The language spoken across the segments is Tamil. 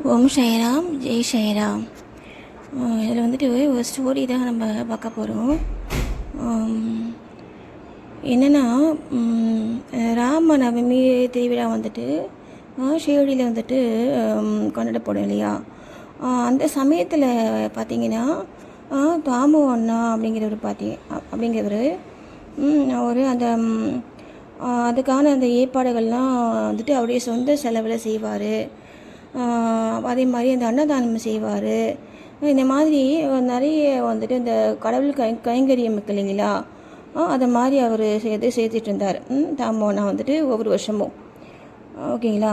ஓம் சாய்ராம், ஜெய் சாய்ராம். இதில் வந்துட்டு ஒரு ஸ்டோரி தான் நம்ம பார்க்க போகிறோம். என்னென்னா, ராமநவமி திருவிழா வந்துட்டு ஷிரடியில் வந்துட்டு கொண்டாடப்படும் இல்லையா. அந்த சமயத்தில் பார்த்திங்கன்னா தாமு அண்ணா அப்படிங்கிறவர் ஒரு அந்த அதுக்கான அந்த ஏற்பாடுகள்லாம் வந்துட்டு அவருடைய சொந்த செலவில் செய்வார். அதே மாதிரி அந்த அன்னதானம் செய்வார். இந்த மாதிரி நிறைய வந்துட்டு இந்த கடவுள் கைங்கரியம் இருக்கு இல்லைங்களா, அதை மாதிரி அவர் சேர்த்துட்டு இருந்தார். தாமோனா வந்துட்டு ஒவ்வொரு வருஷமும் ஓகேங்களா.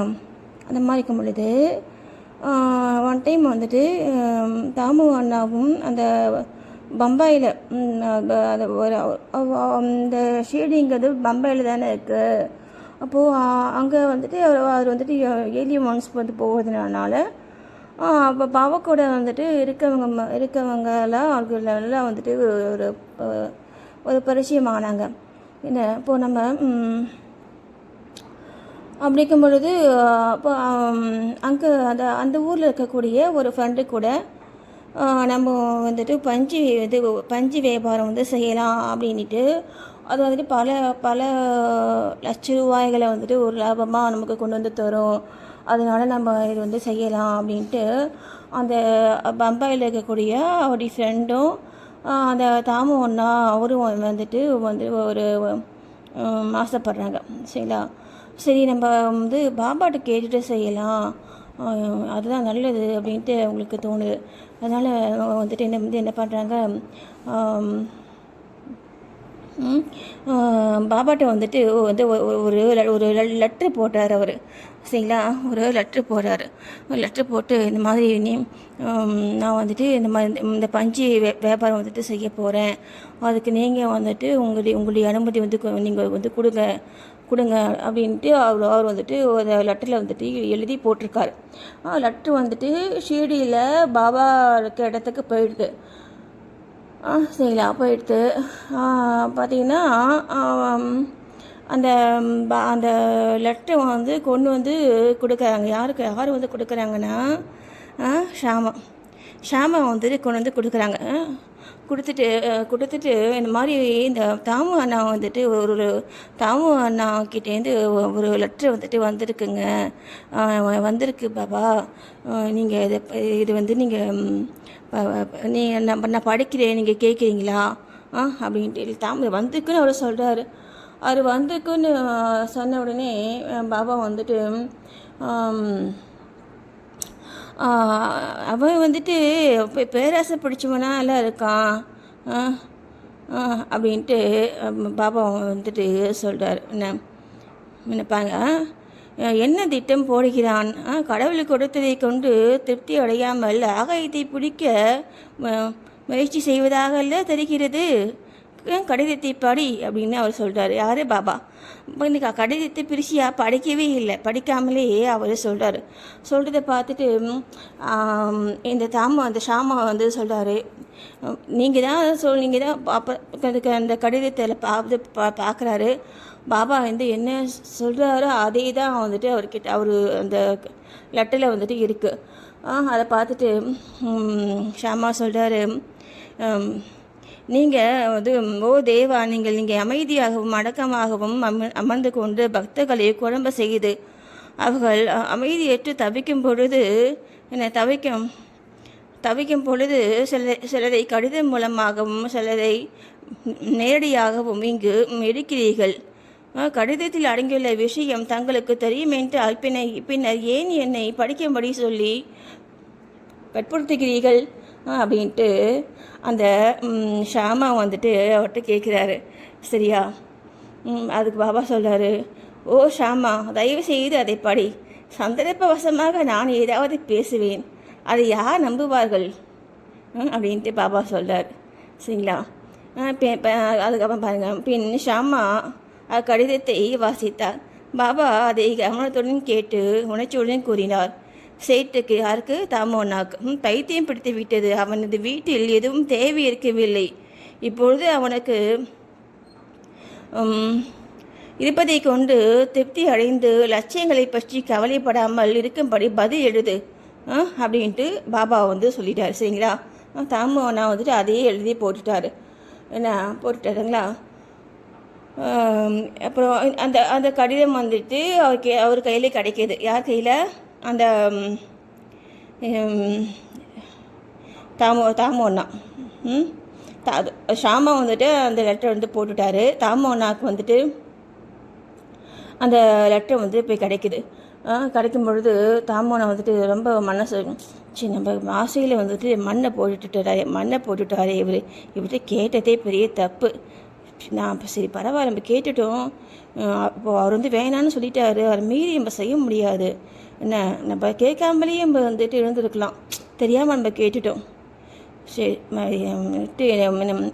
அந்த மாதிரி இருக்கும் பொழுது ஒன் டைம் வந்துட்டு தாமு அண்ணாவும் அந்த பம்பாயில் அது ஒரு இந்த ஷீடிங்கிறது பம்பாயில் தானே இருக்குது. அப்போது அங்கே வந்துட்டு அவர் வந்துட்டு ஏலியன் ஒன்ஸ் வந்து போகிறதுனால அப்போ பாவக்கூட வந்துட்டு இருக்கவங்கெல்லாம் அவர்களெல்லாம் வந்துட்டு ஒரு ஒரு பரிச்சயமானாங்க. என்ன இப்போது நம்ம அப்படி இருக்கும் பொழுது அப்போ அங்கே அந்த ஊரில் இருக்கக்கூடிய ஒரு ஃப்ரெண்டு கூட நம்ம வந்துட்டு பஞ்சு வியாபாரம் வந்து செய்யலாம் அப்படின்ட்டு அது வந்துட்டு பல லட்ச ரூபாய்களை வந்துட்டு ஒரு லாபமாக நமக்கு கொண்டு வந்து தரும். அதனால் நம்ம இது வந்து செய்யலாம் அப்படின்ட்டு அந்த பம்பாயில் இருக்கக்கூடிய அவருடைய ஃப்ரெண்டும் அந்த தாமு ஒன்றா அவரும் வந்துட்டு ஒரு ஆசைப்படுறாங்க. சரிங்களா. சரி, நம்ம வந்து பாபாட்ட கேட்டுட்டு செய்யலாம், அதுதான் நல்லது அப்படின்ட்டு அவங்களுக்கு தோணுது. அதனால் வந்துட்டு என்ன பண்ணுறாங்க, பாபாட்ட வந்துட்டு ஒரு லெட்ரு போட்டார் அவர். சரிங்களா. ஒரு லெட்ரு போட்டு இந்த மாதிரி நான் வந்துட்டு இந்த பஞ்சு வியாபாரம் வந்துட்டு செய்ய போகிறேன், அதுக்கு நீங்கள் வந்துட்டு உங்களுடைய அனுமதி வந்து நீங்கள் வந்து கொடுங்க அப்படின்ட்டு அவர் வந்துட்டு ஒரு லெட்டரில் வந்துட்டு எழுதி போட்டிருக்காரு. லெட்ரு வந்துட்டு ஷீரடியில் பாபா இருக்க இடத்துக்கு போயிடுது. சரிங்களா. போயிடுத்து பார்த்திங்கன்னா அந்த அந்த லெட்டரை வந்து கொண்டு வந்து கொடுக்குறாங்க. யார் வந்து கொடுக்குறாங்கன்னா ஷாமா வந்துட்டு கொண்டு வந்து கொடுக்குறாங்க. கொடுத்துட்டு இந்த மாதிரி இந்த தாமு அண்ணா வந்துட்டு தாமு அண்ணா கிட்டேருந்து ஒரு லெட்ரு வந்துட்டு வந்திருக்கு பாபா, நீங்கள் இது வந்து நான் படிக்கிறேன், நீங்கள் கேட்குறீங்களா அப்படின்ட்டு தாமு வந்துக்குன்னு அவர் சொல்கிறாரு. அவர் வந்துக்குன்னு சொன்ன உடனே பாபா வந்துட்டு அவன் வந்துட்டு பேராசை பிடிச்சவனா எல்லாம் இருக்கான் அப்படின்ட்டு பாபா வந்துட்டு சொல்கிறார். நினைப்பாங்க, என்ன திட்டம் போடுகிறான், கடவுள் கொடுத்ததை கொண்டு திருப்தி அடையாமல் ஆகாயத்தை பிடிக்க முயற்சி செய்வதாக தெரிகிறது, கடிதத்தை படி அப்படின்னு அவர் சொல்கிறார். யார்? பாபா. இன்னைக்கு கடிதத்தை பிரிச்சியாக படிக்கவே இல்லை, படிக்காமலே அவர் சொல்கிறத பார்த்துட்டு அந்த ஷாமா வந்து சொல்கிறாரு, நீங்கள் தான் அதுக்கு அந்த கடிதத்தில் பார்க்குறாரு. பாபா வந்து என்ன சொல்கிறாரோ அதே தான் வந்துட்டு அவர் அந்த லெட்டரில் வந்துட்டு இருக்குது. அதை பார்த்துட்டு ஷாமா சொல்கிறாரு, நீங்கள் வந்து ஓ தேவா, நீங்கள் அமைதியாகவும் அடக்கமாகவும் அமர்ந்து கொண்டு பக்தர்களை குழம்ப செய்து அவர்கள் அமைதியேற்று தவிக்கும் பொழுது சிலரை கடிதம் மூலமாகவும் சிலரை நேரடியாகவும் இங்கு எடுக்கிறீர்கள். கடிதத்தில் அடங்கியுள்ள விஷயம் தங்களுக்கு தெரியும் என்றால் பின்னர் ஏன் என்னை படிக்கும்படி சொல்லி வற்புறுத்துகிறீர்கள் அப்படின்ட்டு அந்த ஷாமா வந்துட்டு அவர்கிட்ட கேட்குறாரு. சரியா. அதுக்கு பாபா சொல்கிறாரு, ஓ ஷாமா, தயவு செய்து அதை படி, சந்தர்ப்பவசமாக நான் ஏதாவது பேசுவேன், அதை யார் நம்புவார்கள் அப்படின்ட்டு பாபா சொல்கிறார். சரிங்களா. அதுக்கப்புறம் பாருங்கள், பின் ஷாமா கடிதத்தை வாசித்தார். பாபா அதை கவனத்துடன் கேட்டு உணர்ச்சியுடன் கூறினார். சேட்டுக்கு, யாருக்கு? தாமோனாக்கு பைத்தியம் பிடித்து விட்டது. அவனது வீட்டில் எதுவும் தேவை இருக்கவில்லை. இப்பொழுது அவனுக்கு இருப்பதை கொண்டு திருப்தி அடைந்து லட்சியங்களை பற்றி கவலைப்படாமல் இருக்கும்படி பதில் எழுது அப்படின்ட்டு பாபா வந்து சொல்லிட்டாரு. சரிங்களா? தாமு அண்ணா வந்துட்டு அதையே எழுதி போட்டுட்டாரு. என்ன போட்டுட்டாருங்களா? அப்புறம் அந்த அந்த கடிதம் வந்துட்டு அவர் கையில் கிடைக்கிது. யார் கையில்? அந்த தாமு அண்ணா. ஷாமா வந்துட்டு அந்த லெட்டர் வந்து போட்டுட்டாரு. தாமு அண்ணாவுக்கு வந்துட்டு அந்த லெட்டர் வந்து போய் கிடைக்குது. கிடைக்கும் பொழுது தாமு அண்ணா வந்துட்டு ரொம்ப மனசு, சரி நம்ம ஆசையில் வந்துட்டு மண்ணை போட்டுட்டாரே இவர்கிட்ட கேட்டதே பெரிய தப்பு. நான் இப்போ சரி பரவாயில்ல நம்ம கேட்டுட்டோம், அப்போது அவர் வந்து வேணான்னு சொல்லிட்டாரு, அவர் மீறி நம்ம செய்ய முடியாது. என்ன நம்ம கேட்காமலேயே நம்ம வந்துட்டு இருந்திருக்கலாம், தெரியாமல் நம்ம கேட்டுட்டோம். சரி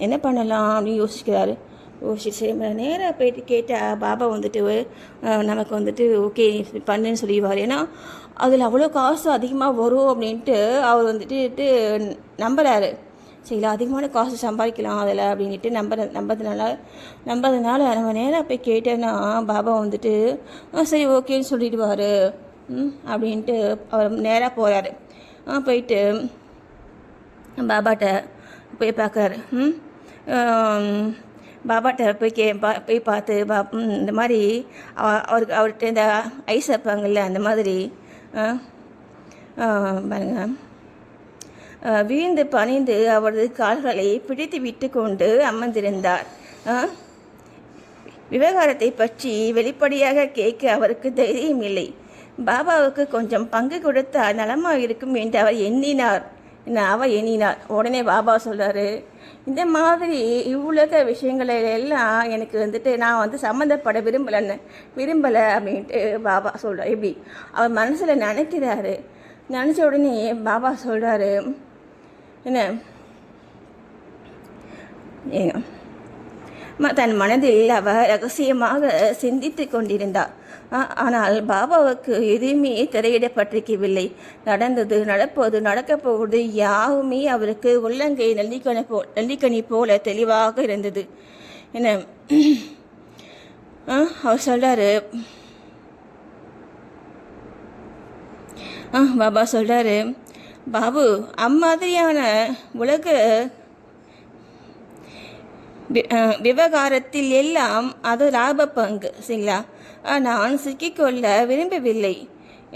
என்ன பண்ணலாம் அப்படின்னு யோசிக்கிறாரு. சரி நேராக போயிட்டு கேட்டால் பாபா வந்துட்டு நமக்கு வந்துட்டு ஓகே பண்ணுன்னு சொல்லிடுவார். ஏன்னா அதில் அவ்வளோ காசு அதிகமாக வரும் அப்படின்ட்டு அவர் வந்துட்டு நம்புகிறாரு. சரிங்களா? அதிகமான காசு சம்பாதிக்கலாம் அதில் அப்படின்ட்டு நம்புறதுனால நம்ம நேராக போய் கேட்டோன்னா பாபா வந்துட்டு சரி ஓகேன்னு சொல்லிடுவார் அப்படின்ட்டு அவர் நேராக போகிறாரு. போயிட்டு பாபாட்ட போய் பார்க்குறாரு. பாபாட்ட போய் பார்த்து இந்த மாதிரி அவர்கிட்ட இந்த ஐஸ் வைப்பாங்கல்ல அந்த மாதிரி பாருங்க, வீழ்ந்து பணிந்து அவரது கால்களை பிடித்து விட்டு கொண்டு அமர்ந்திருந்தார். விவகாரத்தை பற்றி வெளிப்படையாக கேட்க அவருக்கு தைரியம் இல்லை. பாபாவுக்கு கொஞ்சம் பங்கு கொடுத்தால் நலமாக இருக்கும் என்று அவர் எண்ணினார். உடனே பாபா சொல்கிறாரு, இந்த மாதிரி இவ்வுலக விஷயங்களை எல்லாம் எனக்கு வந்துட்டு நான் வந்து சம்மந்தப்பட விரும்பலை அப்படின்ட்டு பாபா சொல்கிறார். எப்படி அவர் மனசில் நினைக்கிறாரு. நினச்ச உடனே பாபா சொல்கிறாரு, என்ன தன் மனதில் அவர் ரகசியமாக சிந்தித்து கொண்டிருந்தார். ஆனால் பாபாவுக்கு எதுவுமே திரையிடப்பட்டிருக்கவில்லை. நடந்தது, நடப்பது, நடக்கப் போவது யாவுமே அவருக்கு உள்ளங்கை நெல்லிக்கனி போல தெளிவாக இருந்தது. என்ன அவர் சொல்கிறாரு, பாபா சொல்கிறாரு, பாபு அம்மாதிரியான உலக விவகாரத்தில் எல்லாம் அது லாப பங்கு. சரிங்களா? நான் சிக்கிக்கொள்ள விரும்பவில்லை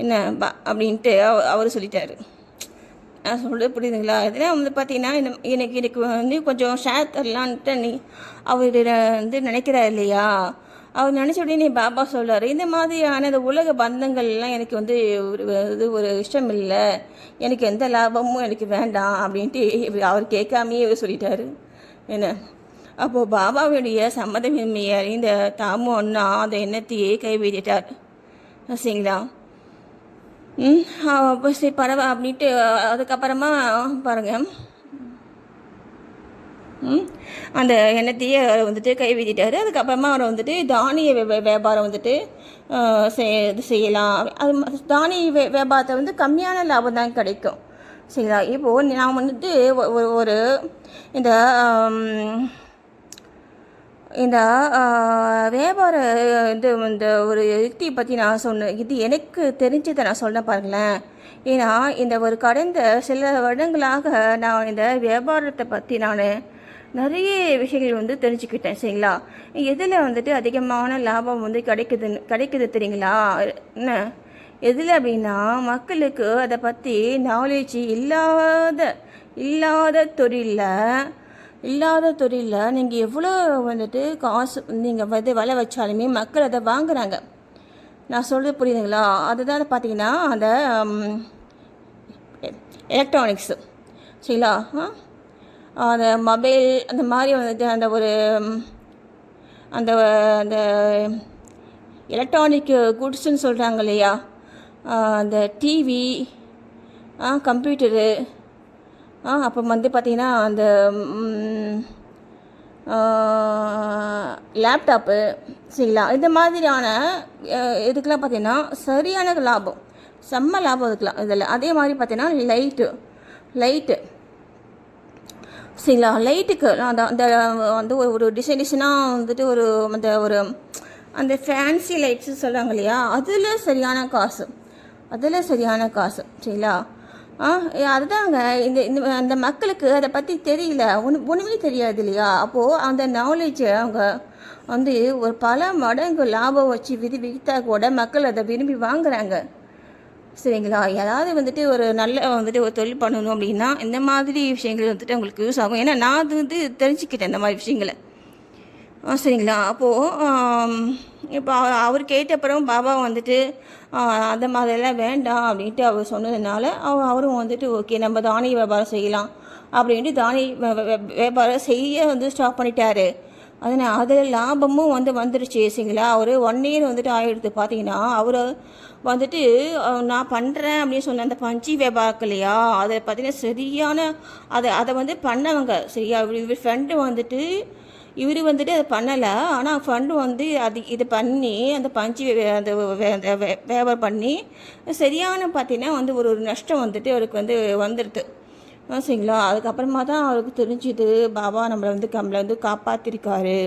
என்ன அப்படின்ட்டு அவர் சொல்லிட்டாரு. நான் சொல்கிறது புரியுதுங்களா? இதெல்லாம் வந்து பார்த்தீங்கன்னா எனக்கு வந்து கொஞ்சம் ஷேர் தரலான்ட்டு அவர் வந்து நினைக்கிறார் இல்லையா? அவர் நினச்ச உடனே பாபா சொல்கிறார், இந்த மாதிரியான இந்த உலக பந்தங்கள்லாம் எனக்கு வந்து ஒரு இஷ்டம் இல்லை, எனக்கு எந்த லாபமும் எனக்கு வேண்டாம் அப்படின்ட்டு அவர் கேட்காமையே இவர் சொல்லிட்டாரு. என்ன அப்போது பாபாவுடைய சம்மதமின்மையை அறிந்த தாமு அண்ணா அந்த எண்ணத்தையே கைவிட்டார். சரிங்களா? அப்போ சரி பரவா அப்படின்ட்டு அதுக்கப்புறமா பாருங்கள், அந்த எண்ணத்தையே வந்துட்டு கைவிட்டார். அதுக்கப்புறமா அவரை வந்துட்டு தானிய வியாபாரம் வந்துட்டு செய்யலாம். அது தானிய வியாபாரத்தை வந்து கம்மியான லாபம் தான் கிடைக்கும். சரிங்களா? இப்போது நான் வந்துட்டு ஒரு இந்த வியாபார இந்த ஒரு யுக்தியை பற்றி நான் சொன்னேன். இது எனக்கு தெரிஞ்சதை நான் சொல்ல பாருங்களேன். ஏன்னா இந்த ஒரு கடந்த சில வருடங்களாக நான் இந்த வியாபாரத்தை பற்றி நான் நிறைய விஷயங்கள் வந்து தெரிஞ்சுக்கிட்டேன். சரிங்களா? எதில் வந்துட்டு அதிகமான லாபம் வந்து கிடைக்குது தெரியுங்களா? என்ன எதில் அப்படின்னா, மக்களுக்கு அதை பற்றி நாலேஜ் இல்லாத தொழிலில் நீங்கள் எவ்வளோ வந்துட்டு காசு நீங்கள் வந்து விலை வச்சாலுமே மக்கள் அதை வாங்குகிறாங்க. நான் சொல்கிறது புரியுதுங்களா? அதுதான் பார்த்தீங்கன்னா அந்த எலக்ட்ரானிக்ஸு. சரிங்களா? அந்த மொபைல் அந்த மாதிரி வந்துட்டு அந்த எலக்ட்ரானிக் குட்ஸுன்னு சொல்கிறாங்க இல்லையா? அந்த டிவி, கம்ப்யூட்டரு, அப்போ வந்து பார்த்திங்கன்னா அந்த லேப்டாப்பு. சரிங்களா? இந்த மாதிரியான இதுக்கெலாம் பார்த்திங்கன்னா சரியான லாபம், செம்ம லாபம் இருக்கலாம் இதில். அதே மாதிரி பார்த்திங்கன்னா லைட்டு சரிங்களா? லைட்டுக்கு அந்த வந்து ஒரு டிசைனாக வந்துட்டு அந்த ஃபேன்சி லைட்ஸு சொல்கிறாங்க இல்லையா? அதில் சரியான காசு. சரிங்களா? ஆ அதுதாங்க. இந்த இந்த அந்த மக்களுக்கு அதை பற்றி தெரியல. ஒன்றுமே தெரியாது இல்லையா? அப்போது அந்த நாலேஜை அவங்க வந்து ஒரு பல மடங்கு லாபம் வச்சு விற்றா கூட மக்கள் அதை விரும்பி வாங்குறாங்க. சரிங்களா? ஏதாவது வந்துட்டு ஒரு நல்ல வந்துட்டு ஒரு தொழில் பண்ணணும் அப்படின்னா, இந்த மாதிரி விஷயங்கள் வந்துட்டு அவங்களுக்கு யூஸ் ஆகும். ஏன்னா நான் அது வந்து தெரிஞ்சுக்கிட்டேன் இந்த மாதிரி விஷயங்கள. சரிங்களா? அப்போது இப்போ அவர் கேட்ட அப்புறம் பாபா வந்துட்டு அந்த மாதிரிலாம் வேண்டாம் அப்படின்ட்டு அவர் சொன்னதுனால, அவரும் வந்துட்டு ஓகே நம்ம தானிய வியாபாரம் செய்யலாம் அப்படின்ட்டு தானிய வியாபாரம் செய்ய வந்து ஸ்டாப் பண்ணிட்டாரு. அதனால் அதில் லாபமும் வந்துருச்சு சரிங்களா? ஒரு 1 இயர் வந்துட்டு ஆகிடுது பார்த்தீங்கன்னா, அவர் வந்துட்டு நான் பண்ணுறேன் அப்படின்னு சொன்ன அந்த பஞ்சு வியாபாரம் இல்லையா? அதை பார்த்தீங்கன்னா சரியான அதை அதை வந்து பண்ணவங்க சரியா? இவர் ஃப்ரெண்டு வந்துட்டு இவர் வந்துட்டு அதை பண்ணலை. ஆனால் ஃப்ரெண்டு வந்து இது பண்ணி அந்த பஞ்சு அந்த வியாபாரம் பண்ணி சரியான பார்த்தீங்கன்னா வந்து ஒரு நஷ்டம் வந்துட்டு அவருக்கு வந்து வந்துடுது. சரிங்களா? அதுக்கப்புறமா தான் அவருக்கு தெரிஞ்சுது பாபா நம்மளை வந்து காப்பாற்றிருக்காரு.